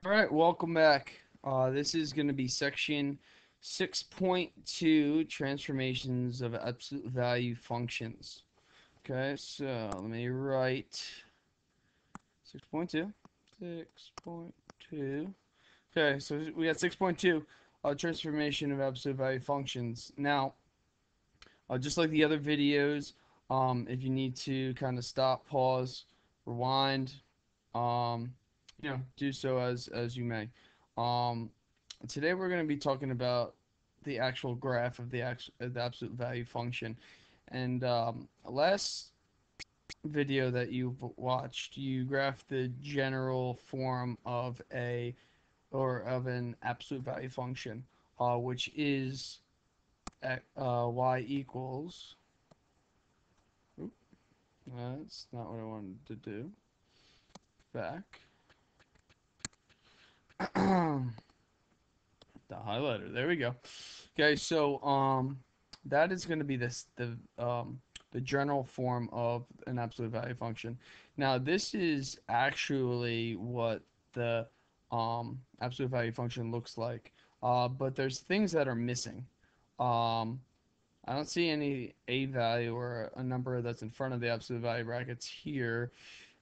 All right, welcome back. This is going to be section 6.2 transformations of absolute value functions. Okay, so let me write 6.2. 6.2. Okay, so we got 6.2 transformation of absolute value functions. Now, just like the other videos, if you need to kind of stop, pause, rewind, do so as you may. Um, Today we're going to be talking about the actual graph of the absolute value function. And last video that you've watched, you graphed the general form of an absolute value function, which is y equals. Oop, that's not what I wanted to do. Back. The highlighter. There we go. Okay, so that is going to be the general form of an absolute value function. Now, this is actually what the absolute value function looks like. But there's things that are missing. Um, I don't see any a value or a number that's in front of the absolute value brackets here.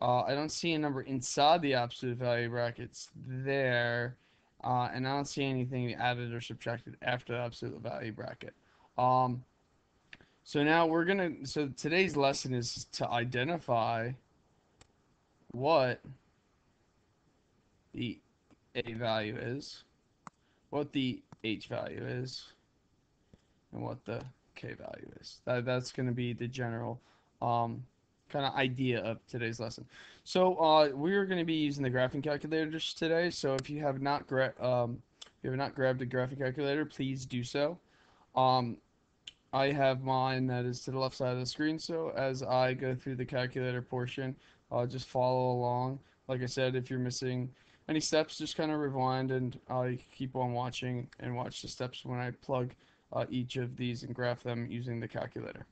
I don't see a number inside the absolute value brackets there, and I don't see anything added or subtracted after the absolute value bracket. Um, so today's lesson is to identify what the A value is, what the H value is, and what the K value is. That's going to be the general um, kind of idea of today's lesson. So we're going to be using the graphing calculators today. So if you have not grabbed a graphing calculator, please do so. Um, I have mine that is to the left side of the screen. So as I go through the calculator portion, just follow along. Like I said, if you're missing any steps, just kind of rewind and keep on watching and watch the steps when I plug each of these and graph them using the calculator.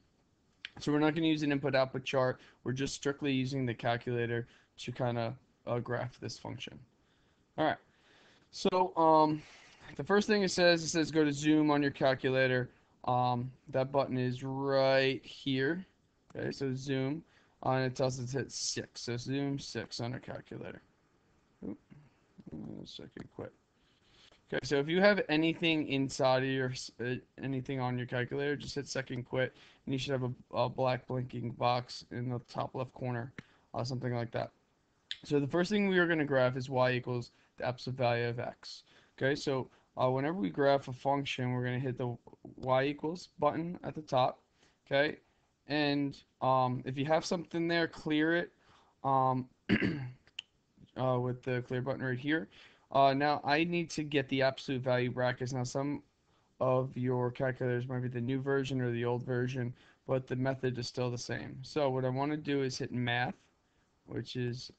So we're not going to use an input-output chart. We're just strictly using the calculator to kind of graph this function. All right. So the first thing it says go to zoom on your calculator. That button is right here. Okay, so zoom, and it tells us to hit 6. So zoom 6 on our calculator. Oop, second quit. Okay, so if you have anything inside of anything on your calculator, just hit second quit, and you should have a black blinking box in the top left corner, something like that. So the first thing we are going to graph is y equals the absolute value of x. Okay, so whenever we graph a function, we're going to hit the y equals button at the top. Okay, and if you have something there, clear it um, with the clear button right here. Now I need to get the absolute value brackets. Now some of your calculators might be the new version or the old version, but the method is still the same. So what I want to do is hit math, which is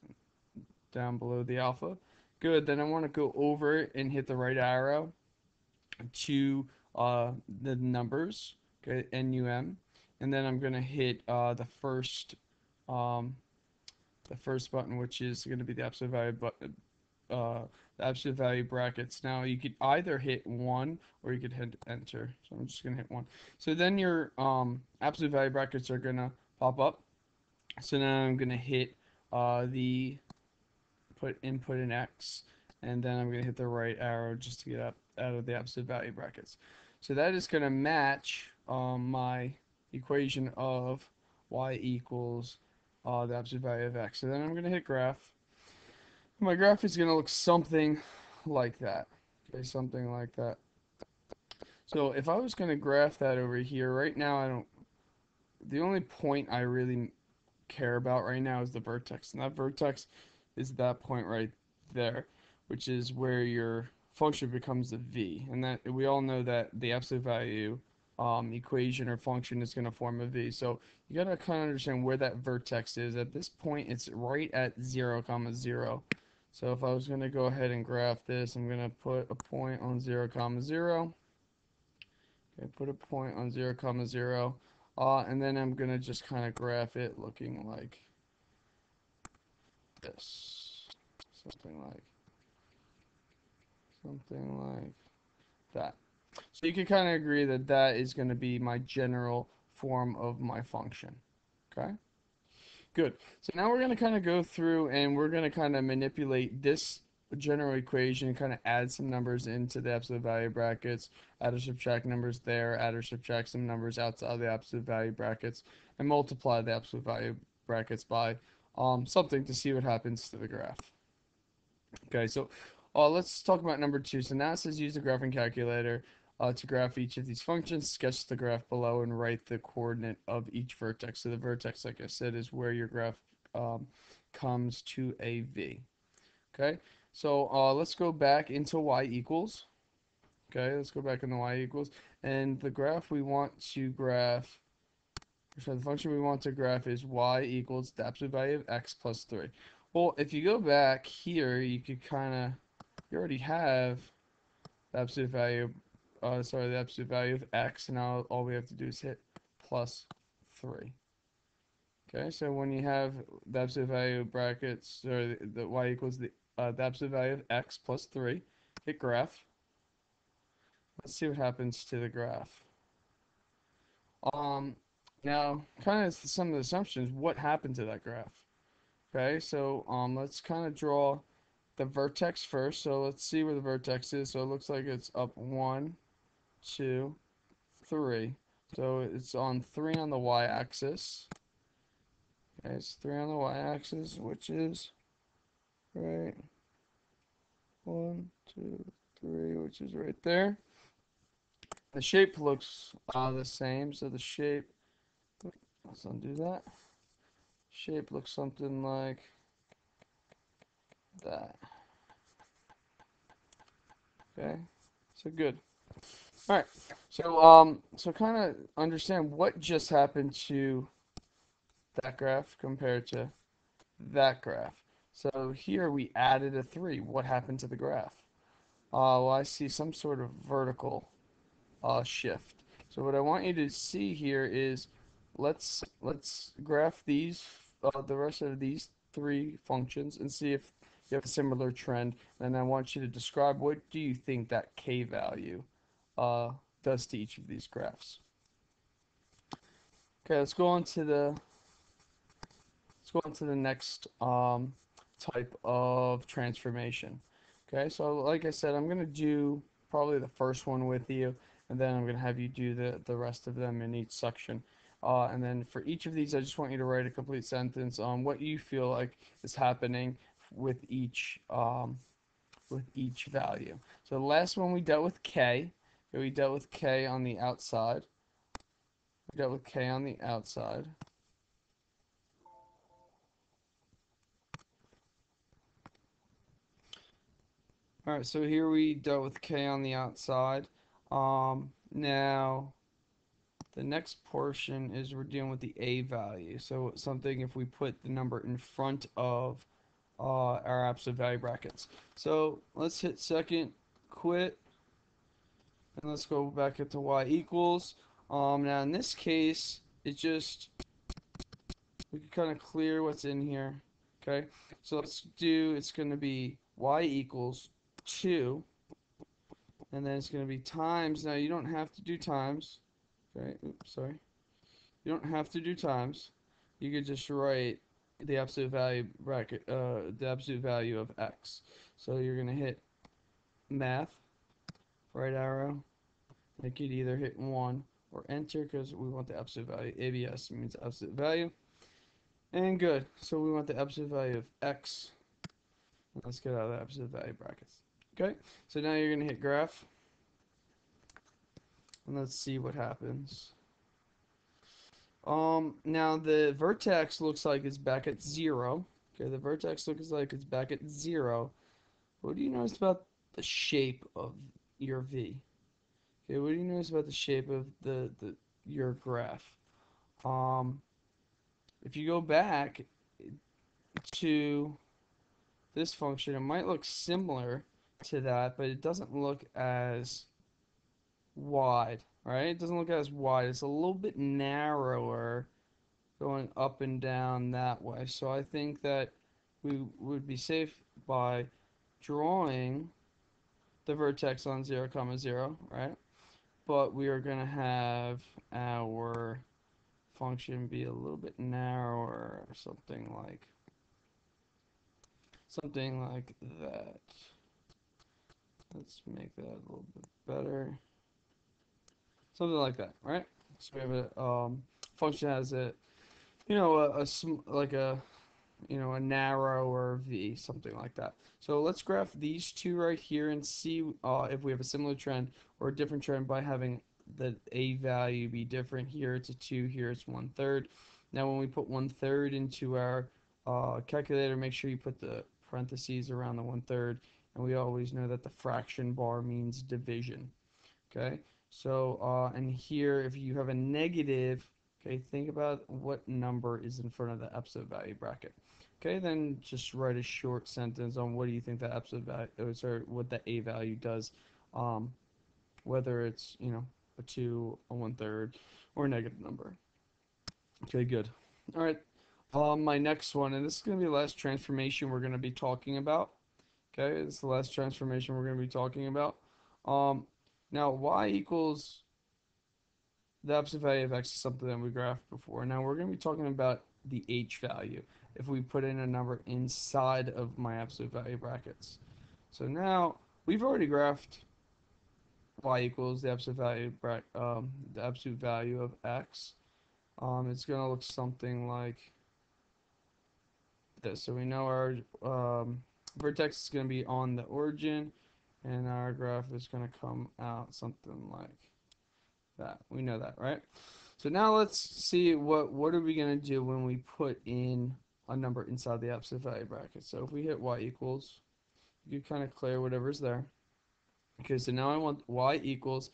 down below the alpha. Good. Then I want to go over it and hit the right arrow to the numbers. Okay, NUM, and then I'm gonna hit um, the first button, which is going to be the absolute value button. The absolute value brackets. Now you could either hit 1 or you could hit enter. So I'm just gonna hit 1. So then your absolute value brackets are gonna pop up. So now I'm gonna hit the put input in X, and then I'm gonna hit the right arrow just to get up out of the absolute value brackets. So that is gonna match my equation of y equals the absolute value of x. So then I'm gonna hit graph. My graph is gonna look something like that. Okay, something like that. So if I was gonna graph that over here, right now I don't. The only point I really care about right now is the vertex, and that vertex is that point right there, which is where your function becomes a v, and that we all know that the absolute value equation or function is going to form a v. So you got to kind of understand where that vertex is. At this point, it's right at 0, comma 0. So if I was going to go ahead and graph this, I'm going to put a point on 0, comma 0. Okay, put a point on 0, comma 0. And then I'm going to just kind of graph it looking like this. Something like something like that. So you can kind of agree that that is going to be my general form of my function. Okay? Good. So now we're going to kind of go through and we're going to kind of manipulate this general equation and kind of add some numbers into the absolute value brackets, add or subtract numbers there, add or subtract some numbers outside of the absolute value brackets, and multiply the absolute value brackets by something to see what happens to the graph. Okay, so let's talk about number 2. So now it says use the graphing calculator to graph each of these functions, sketch the graph below, and write the coordinate of each vertex. So the vertex, like I said, is where your graph comes to a V. Okay, so let's go back into y equals. Okay, let's go back into y equals. And the graph we want to graph, so the function we want to graph is y equals the absolute value of x plus 3. Well, if you go back here, you could kind of, you already have the absolute value, the absolute value of x, and now all we have to do is hit plus 3. Okay, so when you have the absolute value of brackets, or the y equals the absolute value of x plus 3, hit graph. Let's see what happens to the graph. Um, Now, kind of some of the assumptions, what happened to that graph? Okay, so let's kind of draw the vertex first. So let's see where the vertex is. So it looks like it's up 1, 2, 3. So it's on 3 on the y-axis. Okay, it's 3 on the y-axis, which is right 1, 2, 3, which is right there. The shape looks the same. So the shape, let's undo that. Shape looks something like that. Okay, so good. All right, so kind of understand what just happened to that graph compared to that graph. So here we added a 3. What happened to the graph? Well, I see some sort of vertical shift. So what I want you to see here is let's graph these the rest of these 3 functions and see if you have a similar trend. And I want you to describe what do you think that k value uh, does to each of these graphs. Okay, let's go on to the next type of transformation. Okay, so like I said, I'm gonna do probably the first one with you, and then I'm gonna have you do the rest of them in each section. And then for each of these, I just want you to write a complete sentence on what you feel like is happening with each value. So the last one we dealt with k. Okay, we dealt with k on the outside. We dealt with k on the outside. All right, so here we dealt with k on the outside. Now the next portion is we're dealing with the a value. So something if we put the number in front of our absolute value brackets. So let's hit second, quit, and let's go back up to y equals. Now in this case, it just we can kind of clear what's in here. Okay, so let's do. It's going to be y equals 2. And then it's going to be times. Now you don't have to do times. Okay, oops, sorry. You don't have to do times. You could just write the absolute value bracket, the absolute value of x. So you're going to hit math, right arrow. You could either hit 1 or enter because we want the absolute value. ABS means absolute value. And good. So we want the absolute value of x. Let's get out of the absolute value brackets. Okay, so now you're going to hit graph. And let's see what happens. Now the vertex looks like it's back at 0. Okay, the vertex looks like it's back at 0. What do you notice about the shape of your V? Okay, what do you notice about the shape of your graph? Um, if you go back to this function, it might look similar to that, but it doesn't look as wide, right? It doesn't look as wide. It's a little bit narrower going up and down that way. So I think that we would be safe by drawing the vertex on 0, comma 0, right? But we are going to have our function be a little bit narrower, or something like that. Let's make that a little bit better. Something like that, right? So we have a function has a, like a, a narrower v, something like that. So let's graph these two right here and see if we have a similar trend or a different trend by having the a value be different. Here it's a 2, here it's 1/3. Now when we put 1/3 into our calculator, make sure you put the parentheses around the 1/3, and we always know that the fraction bar means division. Okay, so and here if you have a negative, okay, think about what number is in front of the absolute value bracket. Okay, then just write a short sentence on what do you think the absolute value is, or what the a value does, um, whether it's, a 2, a 1/3, or a negative number. Okay, good. All right, my next one, and this is going to be the last transformation we're going to be talking about. Okay, this is the last transformation we're going to be talking about. Um, Now, y equals the absolute value of x is something that we graphed before. Now, we're going to be talking about the h value if we put in a number inside of my absolute value brackets. So now, we've already graphed y equals the absolute value of x. It's going to look something like this. So we know our vertex is going to be on the origin, and our graph is going to come out something like that. We know that, right? So now let's see what are we going to do when we put in a number inside the absolute value bracket. So if we hit y equals, you kind of clear whatever's there. Okay, so now I want y equals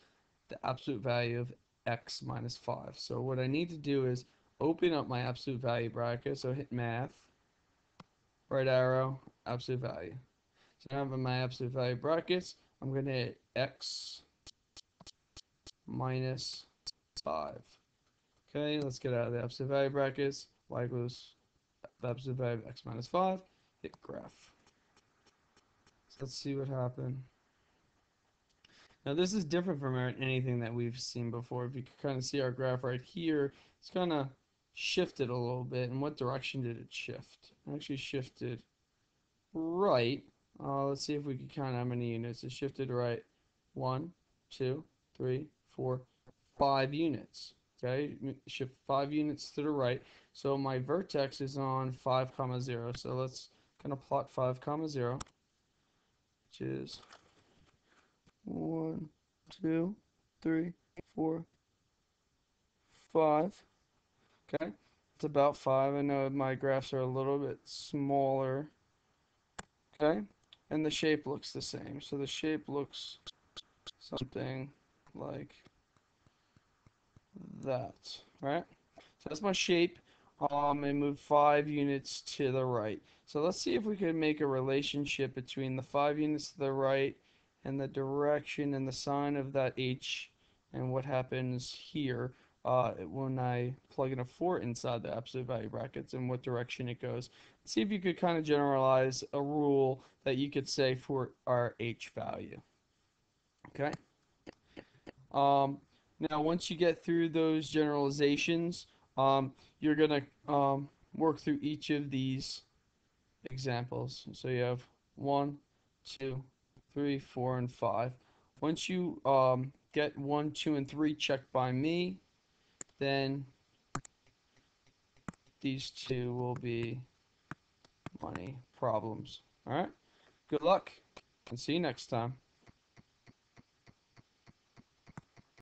the absolute value of x minus 5. So what I need to do is open up my absolute value bracket. So hit math, right arrow, absolute value. So now I have my absolute value brackets. I'm going to hit x minus 5. Okay, let's get out of the absolute value brackets. Y equals the absolute value of x minus 5. Hit graph. So let's see what happened. Now this is different from anything that we've seen before. If you can kind of see our graph right here, it's kind of shifted a little bit. In what direction did it shift? It actually shifted right. Let's see if we can count how many units. It shifted right 1, 2, 3, 4, 5 units. Okay, shift 5 units to the right. So my vertex is on 5, comma 0. So let's kind of plot 5, comma 0, which is 1, 2, 3, 4, 5. Okay, it's about 5. I know my graphs are a little bit smaller. Okay, and the shape looks the same. So the shape looks something like that, right? So that's my shape. And move 5 units to the right. So let's see if we can make a relationship between the 5 units to the right and the direction and the sign of that H and what happens here when I plug in a 4 inside the absolute value brackets and what direction it goes. See if you could kind of generalize a rule that you could say for our H value. Okay? Now, once you get through those generalizations, you're going to work through each of these examples. So you have 1, 2, 3, 4, and 5. Once you get 1, 2, and 3 checked by me, then these two will be money problems. All right? Good luck, and see you next time.